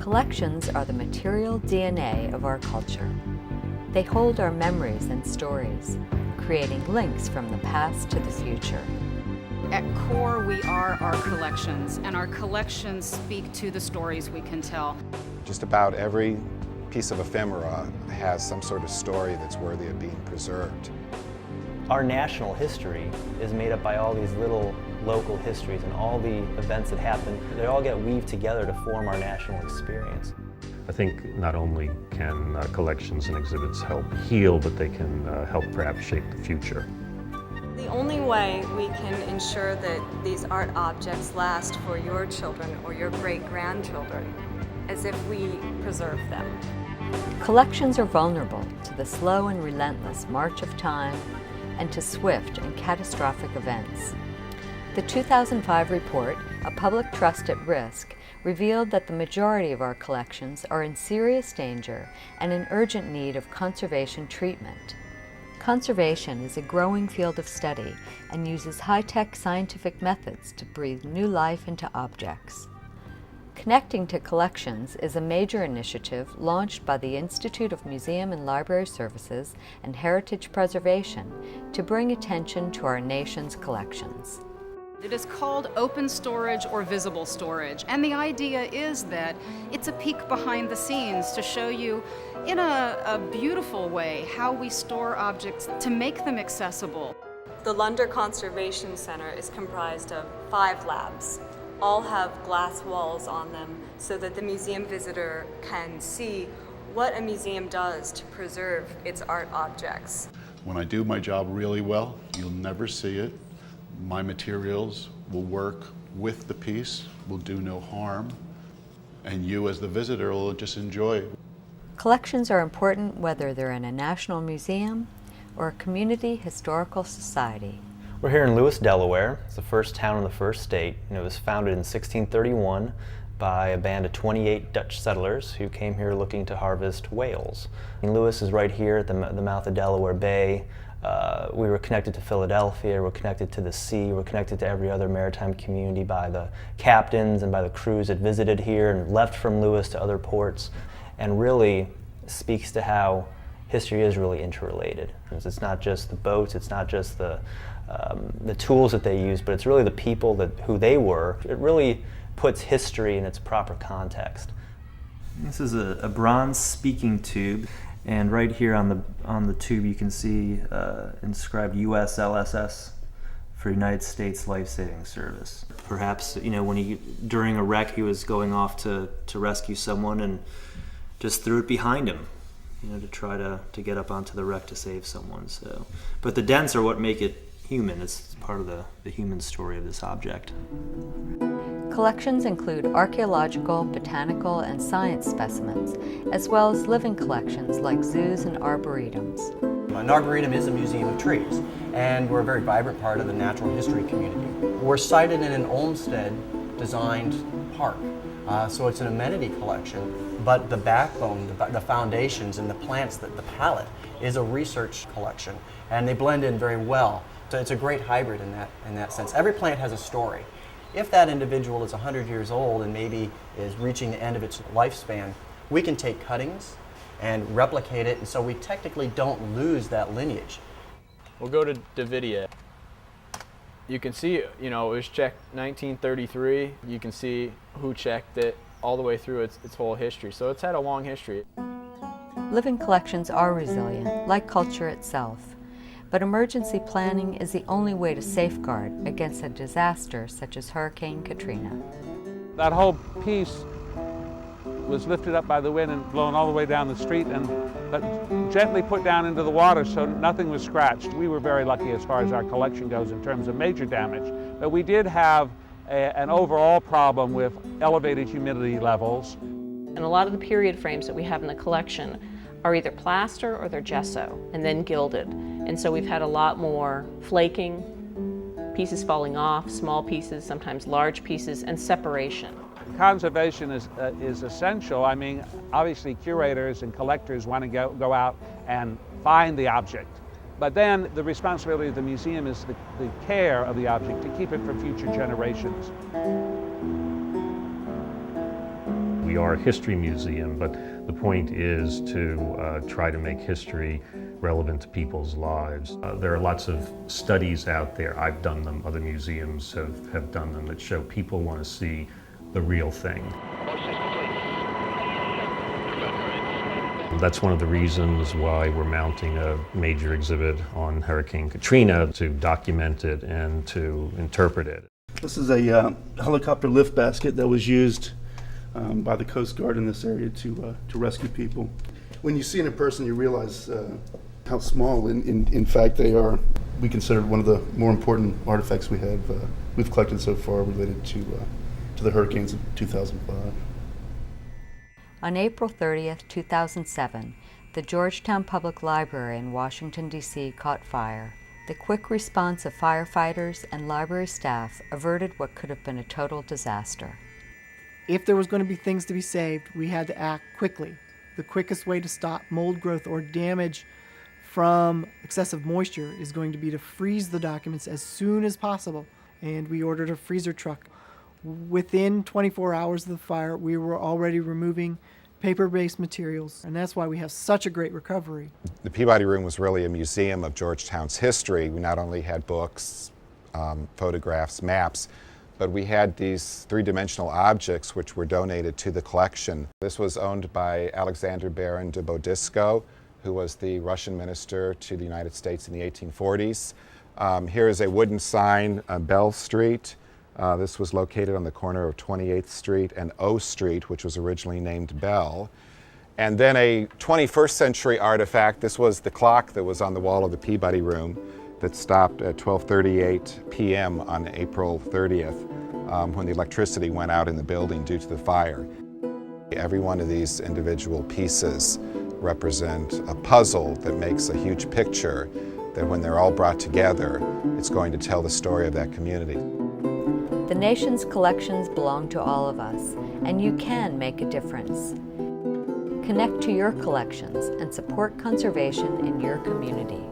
Collections are the material DNA of our culture. They hold our memories and stories, creating links from the past to the future. At core, we are our collections, and our collections speak to the stories we can tell. Just about every piece of ephemera has some sort of story that's worthy of being preserved. Our national history is made up by all these little local histories and all the events that happen. They all get weaved together to form our national experience. I think not only can collections and exhibits help heal, but they can help perhaps shape the future. The only way we can ensure that these art objects last for your children or your great-grandchildren is if we preserve them. Collections are vulnerable to the slow and relentless march of time and to swift and catastrophic events. The 2005 report, A Public Trust at Risk, revealed that the majority of our collections are in serious danger and in urgent need of conservation treatment. Conservation is a growing field of study and uses high-tech scientific methods to breathe new life into objects. Connecting to Collections is a major initiative launched by the Institute of Museum and Library Services and Heritage Preservation to bring attention to our nation's collections. It is called open storage or visible storage, and the idea is that it's a peek behind the scenes to show you in a beautiful way how we store objects to make them accessible. The Lunder Conservation Center is comprised of 5 labs. All have glass walls on them so that the museum visitor can see what a museum does to preserve its art objects. When I do my job really well, you'll never see it. My materials will work with the piece, will do no harm, and you as the visitor will just enjoy it. Collections are important whether they're in a national museum or a community historical society. We're here in Lewes, Delaware. It's the first town in the first state, and it was founded in 1631 by a band of 28 Dutch settlers who came here looking to harvest whales. And Lewes is right here at the mouth of Delaware Bay. We were connected to Philadelphia, we're connected to the sea, we're connected to every other maritime community by the captains and by the crews that visited here and left from Lewes to other ports, and really speaks to how history is really interrelated. It's not just the boats, it's not just the tools that they used, but it's really the people who they were. It really puts history in its proper context. This is a bronze speaking tube. And right here on the tube you can see inscribed USLSS for United States Life Saving Service. Perhaps, when during a wreck he was going off to rescue someone and just threw it behind him, to try to get up onto the wreck to save someone. So, but the dents are what make it human. It's part of the human story of this object. Collections include archaeological, botanical, and science specimens, as well as living collections like zoos and arboretums. An arboretum is a museum of trees, and we're a very vibrant part of the natural history community. We're sited in an Olmsted-designed park, so it's an amenity collection, but the backbone, the foundations, and the plants, the palette, is a research collection, and they blend in very well. So it's a great hybrid in that sense. Every plant has a story. If that individual is 100 years old and maybe is reaching the end of its lifespan, we can take cuttings and replicate it, and so we technically don't lose that lineage. We'll go to Davidia. You can see, it was checked 1933. You can see who checked it all the way through its whole history. So it's had a long history. Living collections are resilient, like culture itself. But emergency planning is the only way to safeguard against a disaster such as Hurricane Katrina. That whole piece was lifted up by the wind and blown all the way down the street but gently put down into the water so nothing was scratched. We were very lucky as far as our collection goes in terms of major damage. But we did have an overall problem with elevated humidity levels. And a lot of the period frames that we have in the collection are either plaster or they're gesso and then gilded. And so we've had a lot more flaking, pieces falling off, small pieces, sometimes large pieces, and separation. Conservation is essential. I mean, obviously curators and collectors want to go out and find the object. But then the responsibility of the museum is the care of the object to keep it for future generations. We are a history museum, but the point is to try to make history relevant to people's lives. There are lots of studies out there, I've done them, other museums have done them, that show people want to see the real thing. That's one of the reasons why we're mounting a major exhibit on Hurricane Katrina, to document it and to interpret it. This is a helicopter lift basket that was used by the Coast Guard in this area to rescue people. When you see it in person, you realize how small, in fact, they are. We consider one of the more important artifacts we've collected so far related to the hurricanes of 2005. On April 30th, 2007, the Georgetown Public Library in Washington, D.C. caught fire. The quick response of firefighters and library staff averted what could have been a total disaster. If there was going to be things to be saved, we had to act quickly. The quickest way to stop mold growth or damage from excessive moisture is going to be to freeze the documents as soon as possible. And we ordered a freezer truck. Within 24 hours of the fire, we were already removing paper-based materials, and that's why we have such a great recovery. The Peabody Room was really a museum of Georgetown's history. We not only had books, photographs, maps, but we had these three-dimensional objects which were donated to the collection. This was owned by Alexander Baron de Bodisco, who was the Russian minister to the United States in the 1840s. Here is a wooden sign on Bell Street. This was located on the corner of 28th Street and O Street, which was originally named Bell. And then a 21st century artifact. This was the clock that was on the wall of the Peabody Room that stopped at 12:38 p.m. on April 30th when the electricity went out in the building due to the fire. Every one of these individual pieces represent a puzzle that makes a huge picture that when they're all brought together, it's going to tell the story of that community. The nation's collections belong to all of us, and you can make a difference. Connect to your collections and support conservation in your community.